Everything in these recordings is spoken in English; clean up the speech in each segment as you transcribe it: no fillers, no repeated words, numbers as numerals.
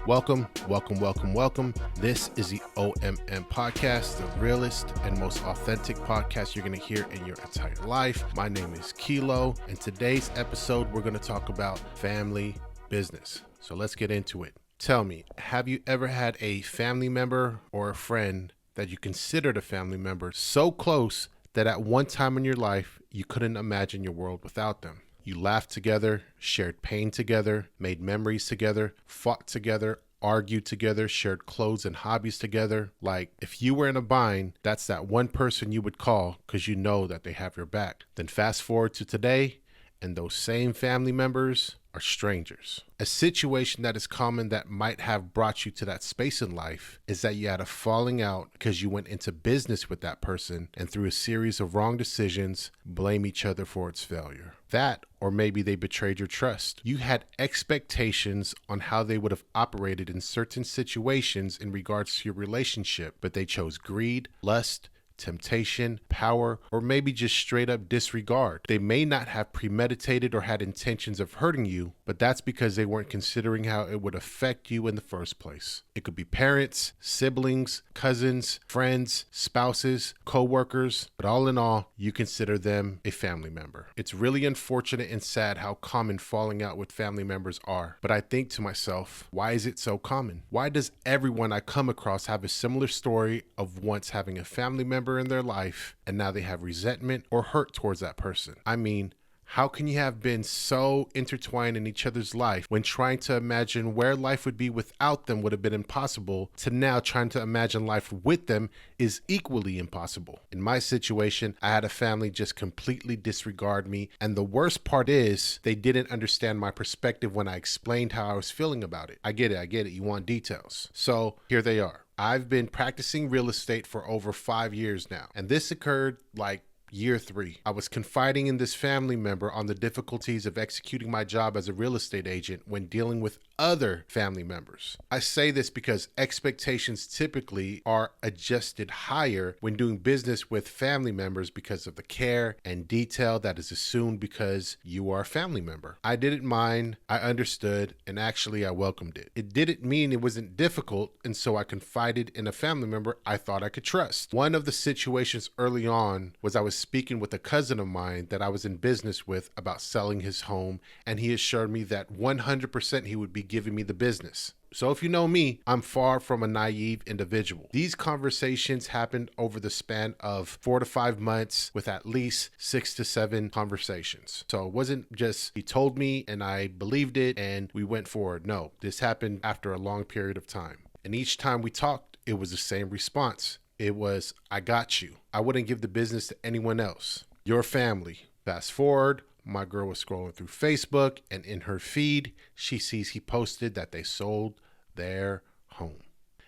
Welcome. This is the OMM podcast, the realest and most authentic podcast you're going to hear in your entire life. My name is Kilo, and today's episode, we're going to talk about family business. So let's get into it. Tell me, have you ever had a family member or a friend that you considered a family member so close that at one time in your life, you couldn't imagine your world without them? You laughed together, shared pain together, made memories together, fought together, argued together, shared clothes and hobbies together. Like, if you were in a bind, that's that one person you would call because you know that they have your back. Then fast forward to today, and those same family members are strangers. A situation that is common that might have brought you to that space in life is that you had a falling out because you went into business with that person and through a series of wrong decisions, blame each other for its failure. That, or maybe they betrayed your trust. You had expectations on how they would have operated in certain situations in regards to your relationship, but they chose greed, lust, temptation, power, or maybe just straight up disregard. They may not have premeditated or had intentions of hurting you, but that's because they weren't considering how it would affect you in the first place. It could be parents, siblings, cousins, friends, spouses, co-workers, but all in all, you consider them a family member. It's really unfortunate and sad how common falling out with family members are, but I think to myself, why is it so common? Why does everyone I come across have a similar story of once having a family member in their life and now they have resentment or hurt towards that person? I mean, how can you have been so intertwined in each other's life when trying to imagine where life would be without them would have been impossible to now trying to imagine life with them is equally impossible? In my situation, I had a family just completely disregard me, and the worst part is they didn't understand my perspective when I explained how I was feeling about it. I get it. You want details. So here they are. I've been practicing real estate for over 5 years now, and this occurred like year 3. I was confiding in this family member on the difficulties of executing my job as a real estate agent when dealing with other family members. I say this because expectations typically are adjusted higher when doing business with family members because of the care and detail that is assumed because you are a family member. I didn't mind, I understood, and actually I welcomed it. It didn't mean it wasn't difficult, and so I confided in a family member I thought I could trust. One of the situations early on was I was speaking with a cousin of mine that I was in business with about selling his home, and he assured me that 100% he would be giving me the business. So if you know me, I'm far from a naive individual. These conversations happened over the span of 4 to 5 months with at least 6 to 7 conversations. So it wasn't just he told me and I believed it and we went forward. No, this happened after a long period of time. And each time we talked, it was the same response. It was, I got you. I wouldn't give the business to anyone else. Your family. Fast forward, my girl was scrolling through Facebook, and in her feed, she sees he posted that they sold their home.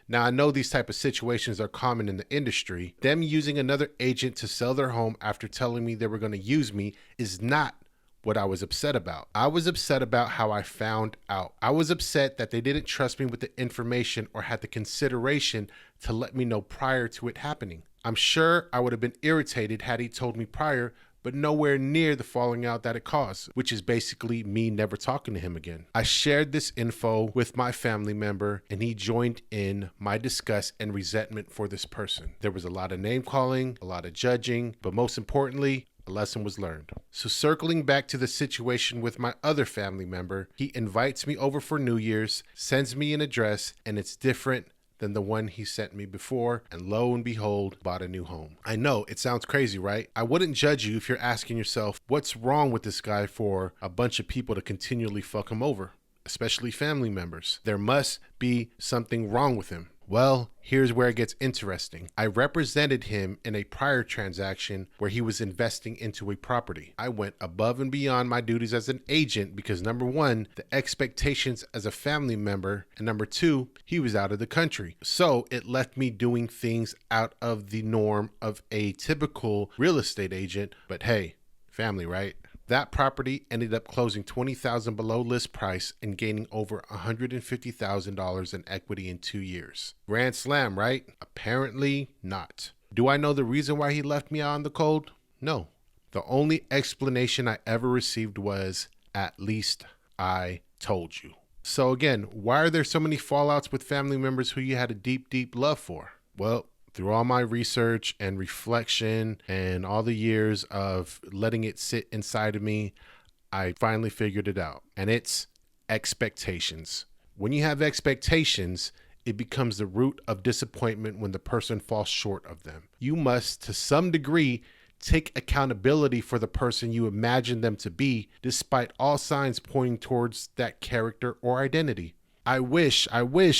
Now, I know these type of situations are common in the industry. Them using another agent to sell their home after telling me they were going to use me is not what I was upset about. I was upset about how I found out. I was upset that they didn't trust me with the information or had the consideration to let me know prior to it happening. I'm sure I would have been irritated had he told me prior, but nowhere near the falling out that it caused, which is basically me never talking to him again. I shared this info with my family member, and he joined in my disgust and resentment for this person. There was a lot of name calling, a lot of judging, but most importantly, a lesson was learned. So circling back to the situation with my other family member, he invites me over for New Year's, sends me an address, and it's different than the one he sent me before, and lo and behold, bought a new home. I know, it sounds crazy, right? I wouldn't judge you if you're asking yourself, what's wrong with this guy for a bunch of people to continually fuck him over, especially family members? There must be something wrong with him. Well, here's where it gets interesting. I represented him in a prior transaction where he was investing into a property. I went above and beyond my duties as an agent because number one, the expectations as a family member, and number two, he was out of the country. So it left me doing things out of the norm of a typical real estate agent, but hey, family, right? That property ended up closing $20,000 below list price and gaining over $150,000 in equity in 2 years. Grand slam, right? Apparently not. Do I know the reason why he left me out in the cold? No. The only explanation I ever received was, at least I told you. So again, why are there so many fallouts with family members who you had a deep, deep love for? Well, through all my research and reflection and all the years of letting it sit inside of me, I finally figured it out. And it's expectations. When you have expectations, it becomes the root of disappointment when the person falls short of them. You must, to some degree, take accountability for the person you imagine them to be, despite all signs pointing towards that character or identity. I wish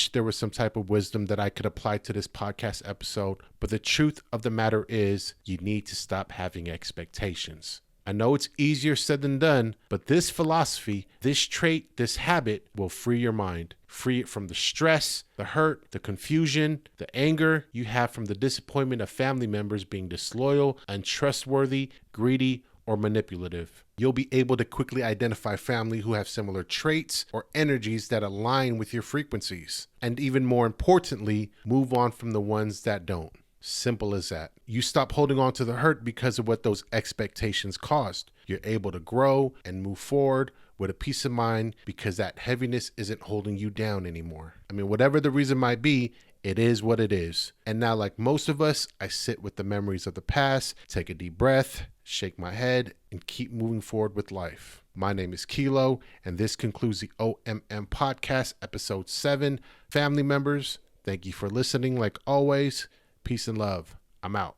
there was some type of wisdom that I could apply to this podcast episode, but the truth of the matter is you need to stop having expectations. I know it's easier said than done, but this philosophy, this trait, this habit will free your mind. Free it from the stress, the hurt, the confusion, the anger you have from the disappointment of family members being disloyal, untrustworthy, greedy, or manipulative. You'll be able to quickly identify family who have similar traits or energies that align with your frequencies. And even more importantly, move on from the ones that don't. Simple as that. You stop holding on to the hurt because of what those expectations caused. You're able to grow and move forward with a peace of mind because that heaviness isn't holding you down anymore. I mean, whatever the reason might be, it is what it is. And now, like most of us, I sit with the memories of the past, take a deep breath, shake my head, and keep moving forward with life. My name is Kilo, and this concludes the OMM Podcast, Episode 7. Family members, thank you for listening. Like always, peace and love. I'm out.